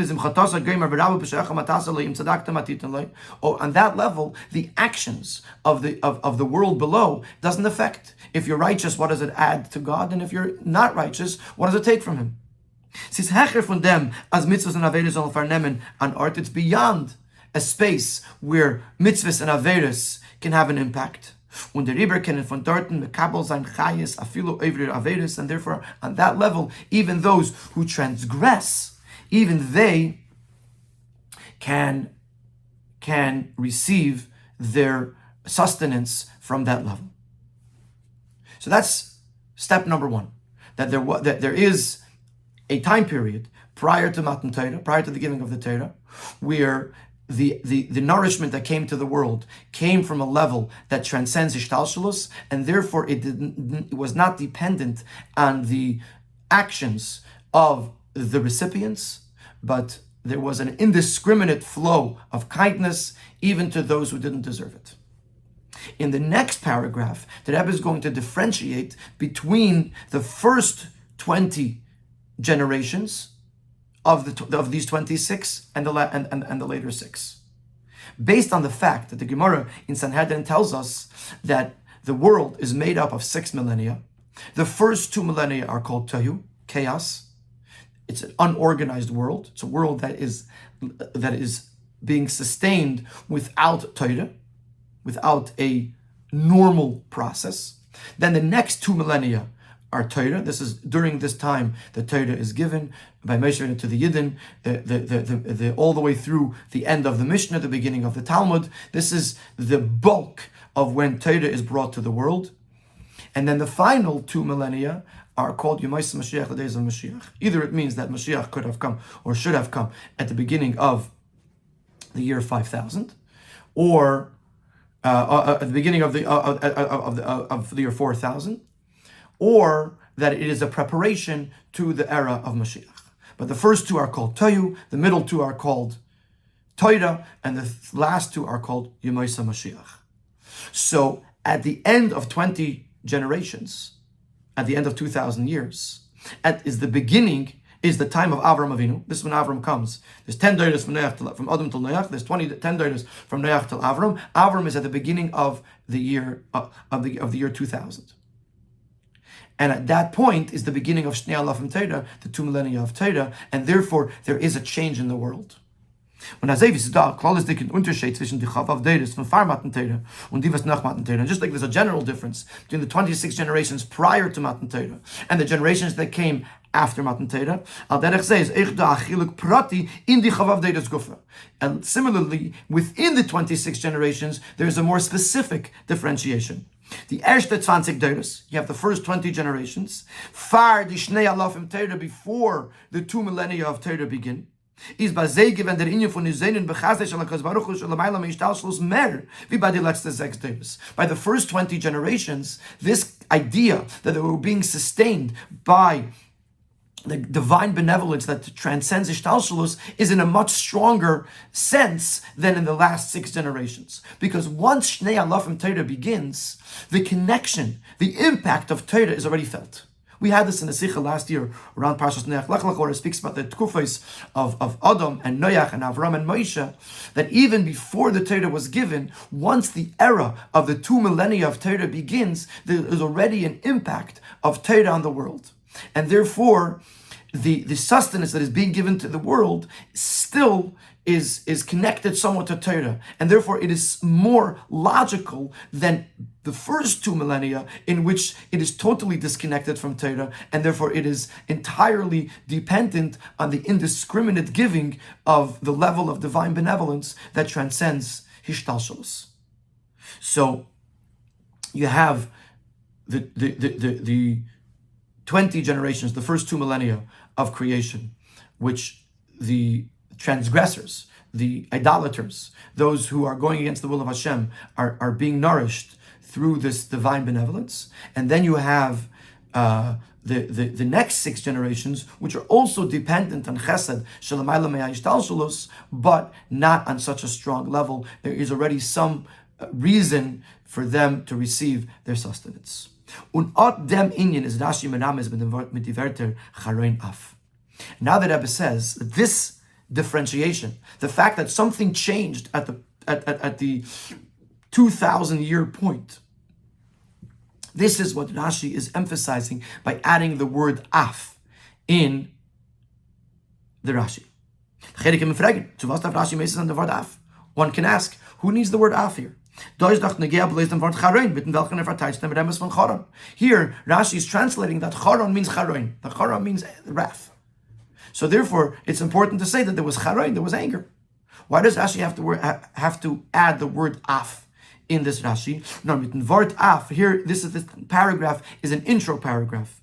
level, the actions of the world below doesn't affect. If you're righteous, what does it add to God? And if you're not righteous, what does it take from Him? It's beyond a space where mitzvahs and averos can have an impact. And therefore, on that level, even those who transgress, even they can receive their sustenance from that level. So that's step number one. That there is a time period prior to Matan Torah, prior to the giving of the Torah, where the nourishment that came to the world came from a level that transcends Hishtalshalus, and therefore it was not dependent on the actions of the recipients, but there was an indiscriminate flow of kindness even to those who didn't deserve it. In the next paragraph, the Rebbe is going to differentiate between the first 20 generations of these 26 and the later 6. Based on the fact that the Gemara in Sanhedrin tells us that the world is made up of 6 millennia. The first 2 millennia are called Tohu, chaos. It's an unorganized world. It's a world that is being sustained without Torah, without a normal process. Then the next 2 millennia are Torah. This is during this time the Torah is given by Moshe to the Yidden, all the way through the end of the Mishnah, the beginning of the Talmud. This is the bulk of when Torah is brought to the world. And then the final 2 millennia are called Yemais Mashiach, the days of Mashiach. Either it means that Mashiach could have come or should have come at the beginning of the year 5000, or at the beginning of the year 4000, or that it is a preparation to the era of Mashiach. But the first 2 are called Toyu, the middle 2 are called Torah, and the last 2 are called Yemais Mashiach. So at the end of 20 generations, at the end of 2,000 years, is the beginning, is the time of Avram Avinu. This is when Avram comes. There's 10 days from Adam till Noach. There's 10 days from Noach till Avram. Avram is at the beginning of the year of the year 2000. And at that point is the beginning of Shnei Alafim Torah, the 2 millennia of Torah, and therefore there is a change in the world. Und as is da, klar ist der Unterschied zwischen die Chavav Deiris von Matan Torah und die was nach Matan Torah. And just like there's a general difference between the 26 generations prior to Matan Torah and the generations that came after Matan Torah, al derech says ich da achiluk prati in die Chavav Deiris gufa. And similarly, within the 26 generations, there's a more specific differentiation. The erste 20 Deiris, you have the first 20 generations, far die Shnei Alafim Torah, before the 2 millennia of Torah begin. Is bei wenn der Inje von Isenen bechazeh shel HaKadosh Baruch Hu shel Lamayla meishtalshlos mer wie bei die letzte 6 Days. By the first 20 generations, this idea that they were being sustained by the divine benevolence that transcends ishtalshalus is in a much stronger sense than in the last 6 generations. Because once Shnei Alafim Torah begins, the connection, the impact of Torah is already felt. We had this in the Sikha last year around Parshas Noach Lech Lech, where it speaks about the tkufos of Adam and Noach and Avram and Moshe, that even before the Torah was given, once the era of the 2 millennia of Torah begins, there is already an impact of Torah on the world. And therefore, the sustenance that is being given to the world still is connected somewhat to Torah, and therefore it is more logical than the first 2 millennia in which it is totally disconnected from Torah, and therefore it is entirely dependent on the indiscriminate giving of the level of divine benevolence that transcends Hishtalshalus. So you have the 20 generations, the first 2 millennia of creation, which the transgressors, the idolaters, those who are going against the will of Hashem, are being nourished through this divine benevolence. And then you have the next 6 generations, which are also dependent on chesed, shelamayla me'ayishtalshalus, but not on such a strong level. There is already some reason for them to receive their sustenance. Und от dem Inyan is Rashi merames mit die Wörter charoin af. Now that Rebbe says that this differentiation, the fact that something changed at the 2,000 year point, this is what Rashi is emphasizing by adding the word af in the Rashi. One can ask, who needs the word af here? Here, Rashi is translating that charon means charoin. The charon means wrath. So therefore, it's important to say that there was charoin, there was anger. Why does Rashi have to add the word af in this Rashi? No, written word af. Here, this paragraph is an intro paragraph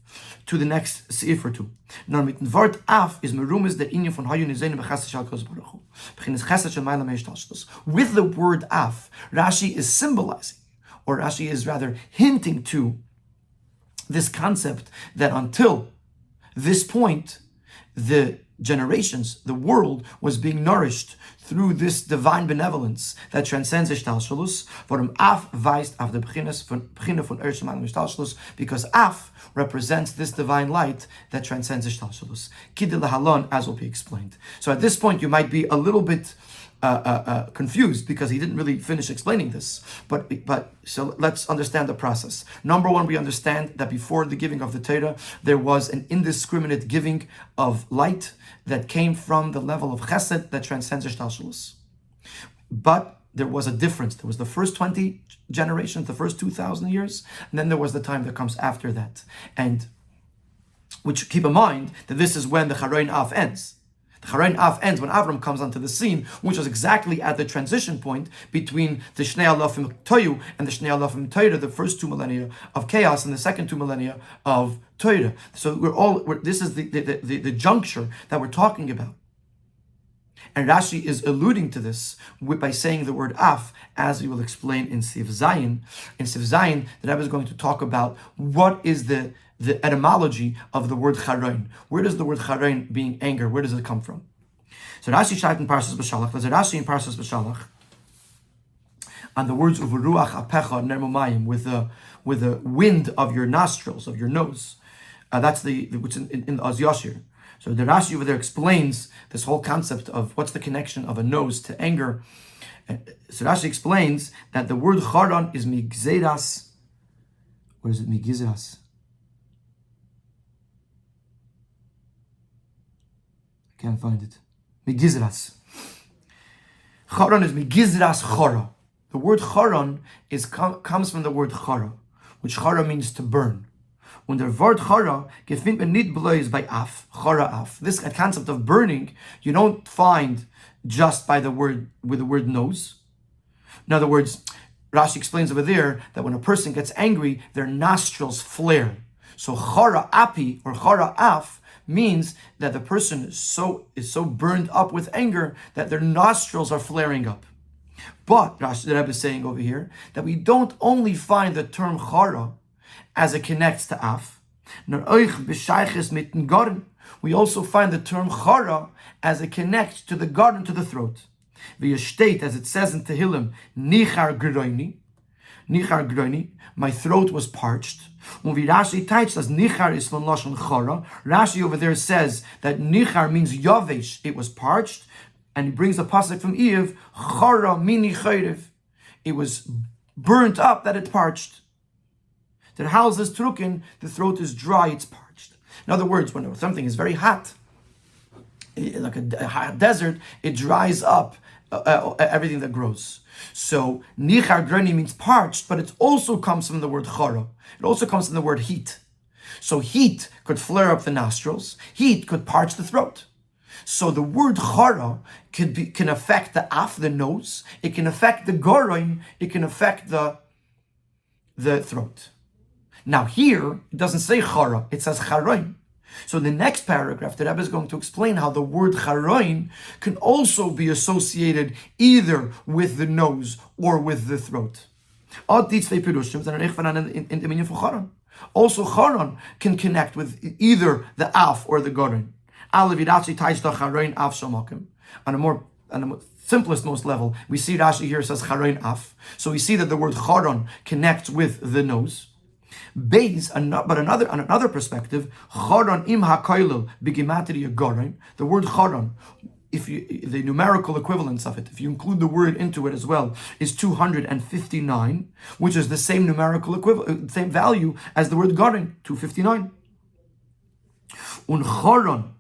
to the next seif or two. No, written word af is merumes der inyan von hayun izein bechased shel HaKadosh Baruch Hu. With the word af, Rashi is symbolizing, or Rashi is rather hinting to, this concept that until this point, the generations, the world was being nourished through this divine benevolence that transcends Ishtalshalus, warum af weist auf der Beginne von Ershman Ishtalshalus, because af represents this divine light that transcends Ishtalshalus. Kidil halon, as will be explained. So at this point, you might be a little bit confused because he didn't really finish explaining this. But so let's understand the process. Number one, we understand that before the giving of the Torah, there was an indiscriminate giving of light that came from the level of chesed that transcends Ishtalshalus. But there was a difference. There was the first 20 generations, the first 2,000 years, and then there was the time that comes after that. And which, keep in mind that this is when the Charoin Af ends. The Charoin Af ends when Avram comes onto the scene, which was exactly at the transition point between the Shnei Alofim Toyu and the Shnei Alofim Torah, the first 2 millennia of chaos and the second 2 millennia of Torah. So this is the juncture that we're talking about. And Rashi is alluding to this by saying the word af, as we will explain in Siv Zayin. In Siv Zayin, the Rebbe is going to talk about what is the etymology of the word charoin. Where does the word charoin, being anger, where does it come from? So Rashi shayt in Parshas B'Shalach. There's a Rashi in Parshas B'Shalach on the words uveruach apecha nermumayim, with the wind of your nostrils, of your nose. That's which in Oz Yashir. So the Rashi over there explains this whole concept of what's the connection of a nose to anger. So Rashi explains that the word charon is migzeras. Where is it? Migzeras. I can't find it. Migizras. Charon is migizras chara. The word charon comes from the word chara, which chara means to burn. When the word chara gefindt man nit blows by af, chara af. This concept of burning you don't find just by with the word nose. In other words, Rashi explains over there that when a person gets angry, their nostrils flare. So chara api or chara af means that the person is so burned up with anger that their nostrils are flaring up. But Rashi, the Rebbe is saying over here that we don't only find the term chara as it connects to af. We also find the term chara as it connects to the garden, to the throat. V'yashteit, as it says in Tehillim, nichar groini, my throat was parched. When Rashi types as nichar is from lashon chara, Rashi over there says that nichar means yavesh, it was parched, and he brings a pasuk from Eiv, chara mini chayrev, it was burnt up that it parched. The house is trukin, the throat is dry, it's parched. In other words, when something is very hot, like a hot desert, it dries up everything that grows. So nichar grani means parched, but it also comes from the word chara. It also comes from the word heat. So heat could flare up the nostrils. Heat could parch the throat. So the word chara can affect the af, the nose. It can affect the gourarie. It can affect the throat. Now here, it doesn't say chara, it says charoin. So in the next paragraph, the Rebbe is going to explain how the word charoin can also be associated either with the nose or with the throat. Also, charon can connect with either the af or the gorin. On a more simplest most level, we see Rashi here says charoin af. So we see that the word charon connects with the nose. But on another perspective, charon im hakoilel b'gematria gorin. The word charon, the numerical equivalence of it, if you include the word into it as well, is 259, which is the same numerical equivalent, same value as the word gorin, 259. Un charon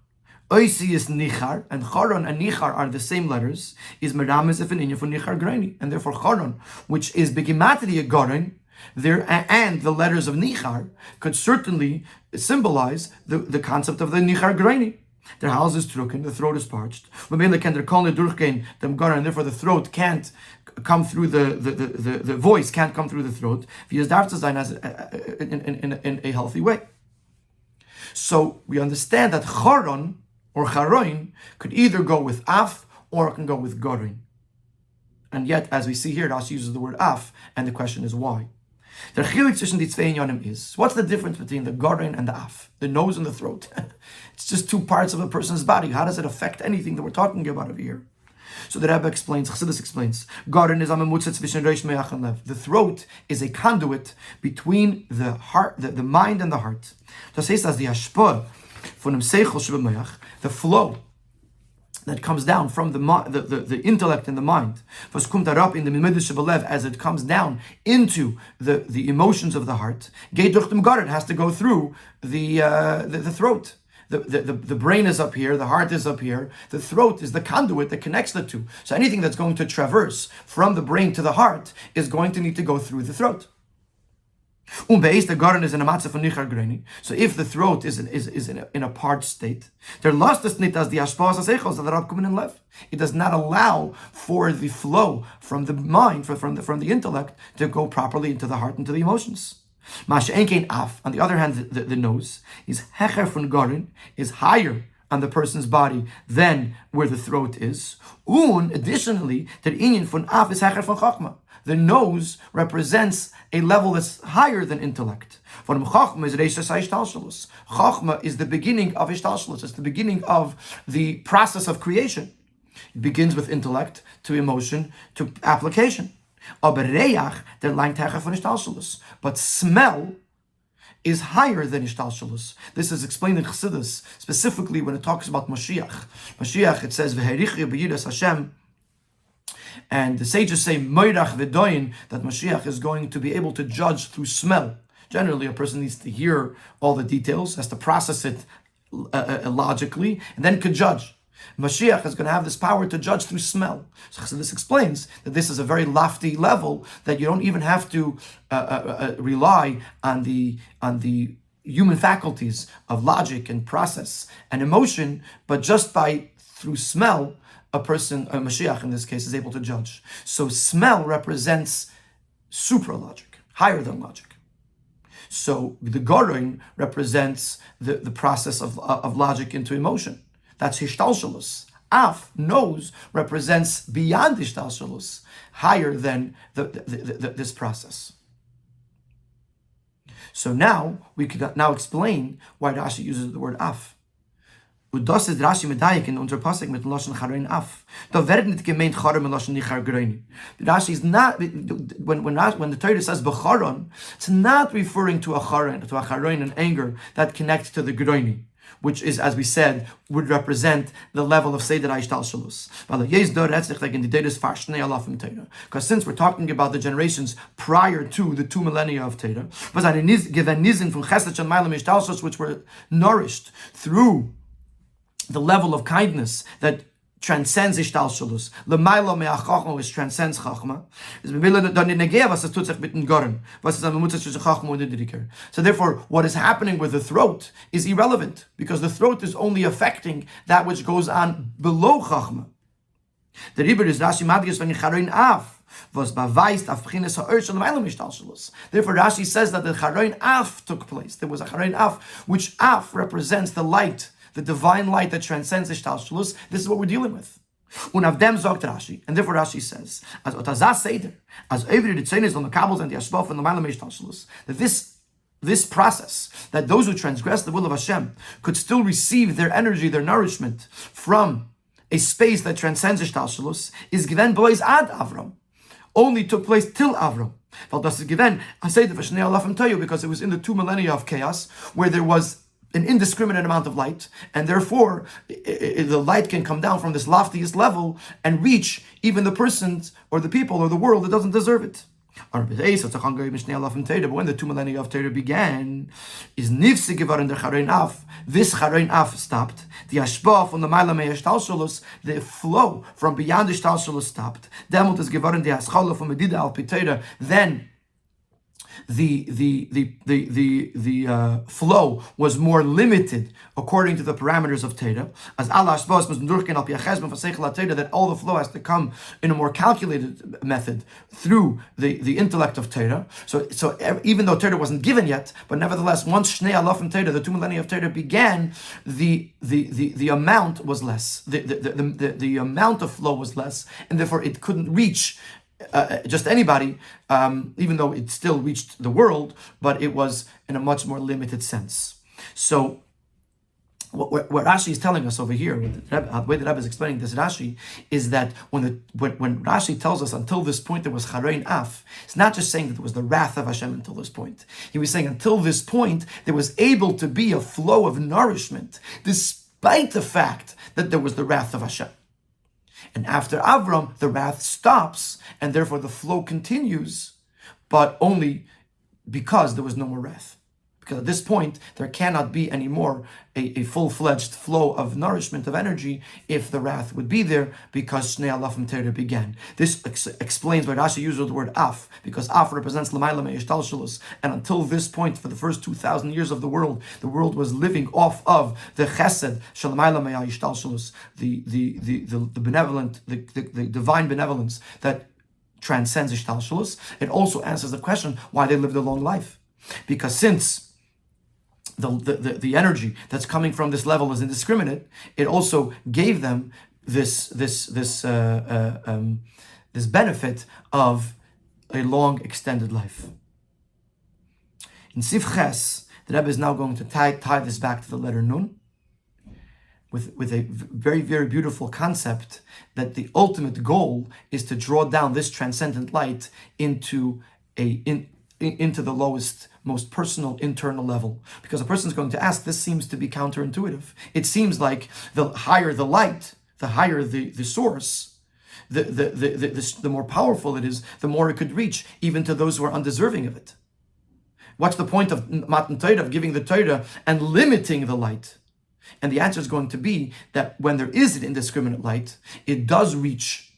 oisi is nichar, and charon and nichar are the same letters. Is merames if an inya for nichar graini, and therefore charon, which is b'gematria gorin, there and the letters of nichar could certainly symbolize the concept of the nichar graini. Their house is truken, the throat is parched. And therefore the throat can't come through the voice can't come through the throat. In a healthy way. So we understand that charon or charoin could either go with af or it can go with gorin. And yet, as we see here, Rashi uses the word af, and the question is why. The chilik zwischen die zwei inyanim is, what's the difference between the gorin and the af, the nose and the throat? It's just two parts of a person's body. How does it affect anything that we're talking about over here? So the Rebbe explains, Chassidus explains, gorin is amemutza zwischen reish meach and lev. The throat is a conduit between the heart, the mind and the heart. Das heißt, as the hashpah von dem seichel shebemeach, the flow that comes down from the intellect and the mind, was kommt up in the mimidish shebelev, as it comes down into the emotions of the heart. Geht durch dem gorin, has to go through the throat. the brain is up here, the heart is up here, the throat is the conduit that connects the two. So anything that's going to traverse from the brain to the heart is going to need to go through the throat. The garden is in a matzah von nichar greni. So if the throat is in a parched state, there lost the snit as the ashpas asechos that are coming in left. It does not allow for the flow from the mind, from the intellect, to go properly into the heart, into the emotions. Masha enkein af. On the other hand, the nose is hecher von garden, is higher on the person's body than where the throat is. Additionally, der inyan von af is hecher von chachma. The nose represents a level that's higher than intellect. Chachma is the beginning of ishtalshalus. It's the beginning of the process of creation. It begins with intellect to emotion to application. But smell is higher than ishtalshalus. This is explained in Chassidus, specifically when it talks about Mashiach. Mashiach, it says, V'herichya b'yidas Hashem. And the sages say, Moirach v'doyin, that Mashiach is going to be able to judge through smell. Generally, a person needs to hear all the details, has to process it logically, and then could judge. Mashiach is going to have this power to judge through smell. So this explains that this is a very lofty level, that you don't even have to rely on the human faculties of logic and process and emotion, but just through smell, a Mashiach in this case, is able to judge. So smell represents supra-logic, higher than logic. So the Gourarie represents the process of logic into emotion. That's hishtalshalus. Af, nose, represents beyond hishtalshalus, higher than this process. So now, we could now explain why Rashi uses the word af. Das ist Rashi medayik in unser Pasuk mit Lashon Charein af. Da wird nicht gemeint Charein mit Lashon nichar greni. Rashi is not, when the Torah says b'charon, it's not referring to a charein, an anger that connects to the greni, which is, as we said, would represent the level of Seder Ishtalshalus. Because since we're talking about the generations prior to the 2 millennia of Torah, which were nourished through the level of kindness that transcends ishtalshalus. L'maylo me'achachma, which transcends chachma. So therefore, what is happening with the throat is irrelevant, because the throat is only affecting that which goes on below chachma. The Rebbe is Rashi Madgish when Charein af was beweist auf B'chinas ha'or shel l'maylo me'ishtalshalus. Therefore, Rashi says that the Charein af took place. There was a Charein af, which af represents the light, the divine light that transcends ishtalshalus. This is what we're dealing with. Unavdem zogt Rashi, and therefore Rashi says, as otazas seder, as every ritzenis on the kabels and the ashbaf and the malam ishtalshalus, that this process, that those who transgress the will of Hashem could still receive their energy, their nourishment from a space that transcends ishtalshalus, is given boys ad Avram, only took place till Avram. Well, das is given, I say the Vashnei Alafim tell you, because it was in the 2 millennia of chaos where there was an indiscriminate amount of light, and therefore the light can come down from this loftiest level and reach even the persons or the people or the world that doesn't deserve it. But when the 2 millennia of Torah began, is nifse geworden der Charein af. This Charein af stopped. The ashpa from the Maila Me'eshtalshalus, the flow from beyond the Shtalshalus stopped. Demut is geworden the Haschala from Medida al Pitera. Then the flow was more limited according to the parameters of Teda, as Allah that all the flow has to come in a more calculated method through the intellect of Teda. So even though Teda wasn't given yet, but nevertheless, once Shnei Alafim Teda, the 2 millennia of Teda began, the amount was less. The amount of flow was less, and therefore it couldn't reach just anybody, even though it still reached the world, but it was in a much more limited sense. So what Rashi is telling us over here, the way the Rabbi is explaining this Rashi, is that when Rashi tells us until this point there was Charein af, it's not just saying that there was the wrath of Hashem until this point. He was saying until this point there was able to be a flow of nourishment, despite the fact that there was the wrath of Hashem. And after Avram, the wrath stops, and therefore the flow continues, but only because there was no more wrath. Because at this point, there cannot be anymore a full-fledged flow of nourishment, of energy, if the wrath would be there, because Shnei Alafim Torah began. This explains why Rashi uses the word Af, because Af represents L'mayla Me'ishtalshelus, and until this point, for the first 2,000 years of the world was living off of the Chesed Shel L'mayla Me'ishtalshelus, the benevolent, the divine benevolence that transcends Ishtalshelus. It also answers the question why they lived a long life. Because since the energy that's coming from this level is indiscriminate, it also gave them this benefit of a long extended life. In Sif Ches, the Rebbe is now going to tie this back to the letter Nun with a very, very beautiful concept that the ultimate goal is to draw down this transcendent light into the lowest, most personal, internal level. Because a person is going to ask, this seems to be counterintuitive. It seems like the higher the light, the higher the source, the more powerful it is, the more it could reach even to those who are undeserving of it. What's the point of Matan Torah, of giving the Torah and limiting the light? And the answer is going to be that when there is an indiscriminate light, it does reach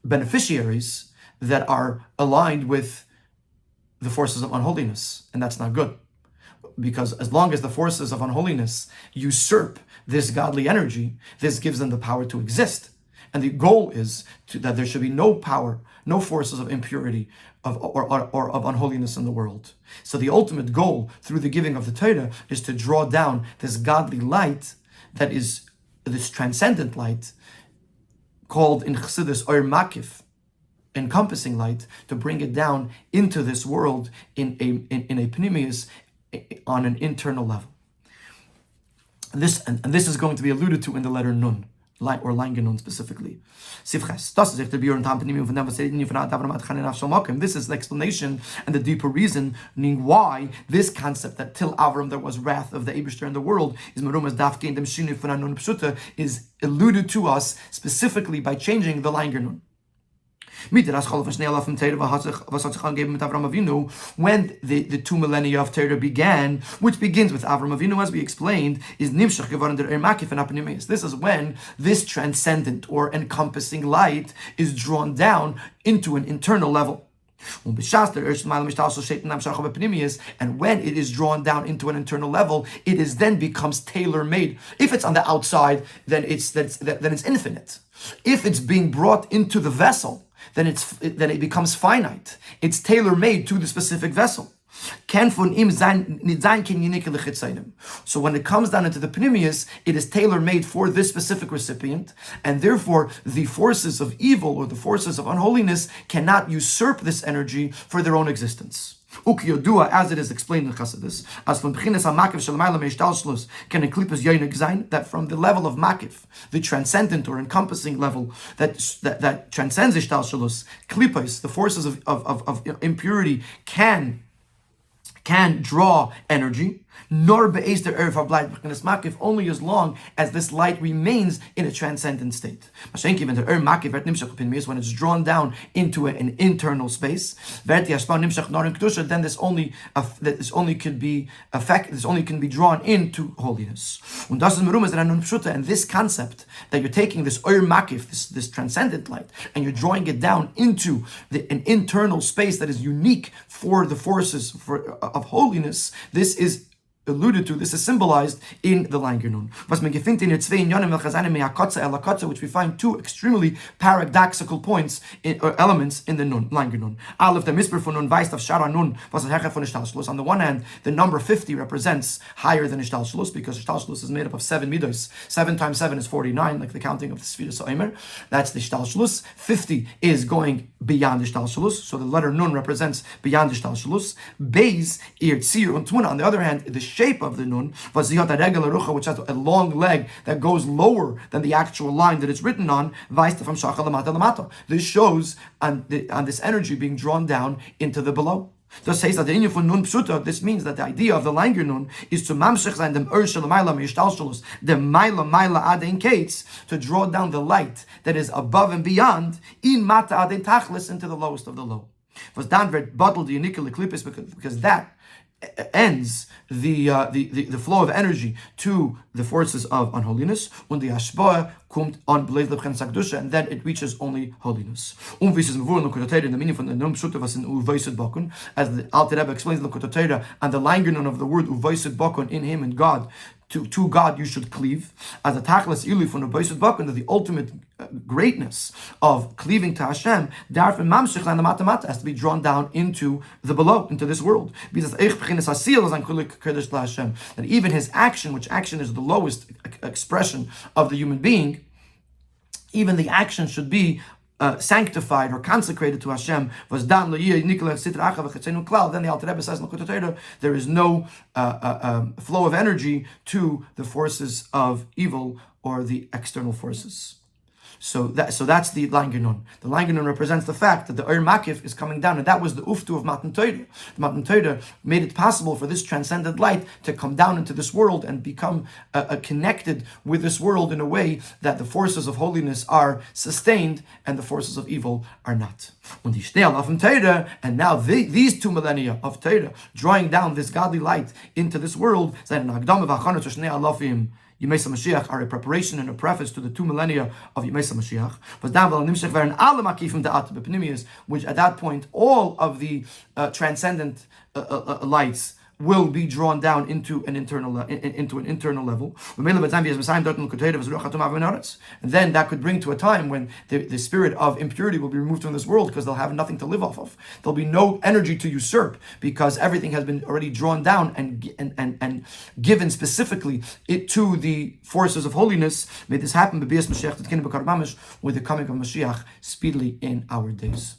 beneficiaries that are aligned with the forces of unholiness, and that's not good. Because as long as the forces of unholiness usurp this godly energy, this gives them the power to exist. And the goal is that there should be no power, no forces of impurity or of unholiness in the world. So the ultimate goal through the giving of the Torah is to draw down this godly light, that is this transcendent light, called in Chassidus Or Makif, encompassing light, to bring it down into this world in a pnimius, on an internal level. And this is going to be alluded to in the letter Nun, or Langenun specifically. This is the explanation and the deeper reason, meaning why this concept that till Avram there was wrath of the Eibishter in the world is alluded to us specifically by changing the Langenun. When the 2 millennia of Torah began, which begins with Avram Avinu, as we explained, is nimshach geworden der makif and apnimis. This is when this transcendent or encompassing light is drawn down into an internal level. And when it is drawn down into an internal level, it is then becomes tailor-made. If it's on the outside, then it's infinite. If it's being brought into the vessel, then it becomes finite. It's tailor-made to the specific vessel. So when it comes down into the pnimius, it is tailor-made for this specific recipient, and therefore the forces of evil or the forces of unholiness cannot usurp this energy for their own existence. As it is explained in Chassidus, that from the level of makif, the transcendent or encompassing level that transcends ishtalshelus, klipos, the forces of impurity can draw energy, nor be'ez der erev hablayt b'chinas makif, only as long as this light remains in a transcendent state. When it's drawn down into an internal space, then this only can be drawn into holiness. And this concept that you're taking this Or Makif, this transcendent light, and you're drawing it down into an internal space that is unique for the forces of holiness, this is alluded to, this is symbolized in the Langenun. Which we find two extremely paradoxical points or elements in the Nun, Langenun. On the one hand, the number 50 represents higher than Ishtalshelus, because Ishtalshelus is made up of 7 midos. 7 times 7 is 49, like the counting of the Sfiras Omer. That's the Ishtalshelus. 50 is going beyond Ishtalshelus, so the letter Nun represents beyond Ishtalshelus. Beis, Ir, Tzir, und Tmuna. On the other hand, the shape of the Nun, which has a long leg that goes lower than the actual line that it's written on. This shows on this energy being drawn down into the below. This says that the inyan for Nun Pshuta, this means that the idea of the Langer Nun is to mamshech sein dem Urshel Maila Mishtalshelus, the Maila Adein Kates, to draw down the light that is above and beyond in Mata Adein Tachlis, into the lowest of the low. Was dann wird bottled the unique eclipse because that ends the flow of energy to the forces of unholiness, and the Ashba kommt on and then it reaches only holiness. Wie es in the meaning from the Num Sutta was in Uvaisid Bakun, as the Alter Rebbe explains the Kotatera and the language of the word Uvaisid Bakun, in him and God. To God you should cleave, as a tachlis ili from Uvaisid Bakun, the ultimate greatness of cleaving to Hashem, darf in mamshich and the matamata has to be drawn down into the below, into this world. Because that even his action, which action is the lowest expression of the human being, even the action should be sanctified or consecrated to Hashem. Then the Alter Rebbe says, there is no flow of energy to the forces of evil or the external forces. So that's the Langenon. The Langenon represents the fact that the Ur Makif is coming down, and that was the Uftu of Matan Torah. The Matan Torah made it possible for this transcendent light to come down into this world and become connected with this world in a way that the forces of holiness are sustained and the forces of evil are not. And now these 2 millennia of Torah, drawing down this godly light into this world, Yemesa Mashiach are a preparation and a preface to the 2 millennia of Yemesa Mashiach. Which at that point, all of the transcendent lights will be drawn down into an internal level. And then that could bring to a time when the spirit of impurity will be removed from this world, because they'll have nothing to live off of. There'll be no energy to usurp, because everything has been already drawn down and given specifically it to the forces of holiness. May this happen with the coming of Mashiach speedily in our days.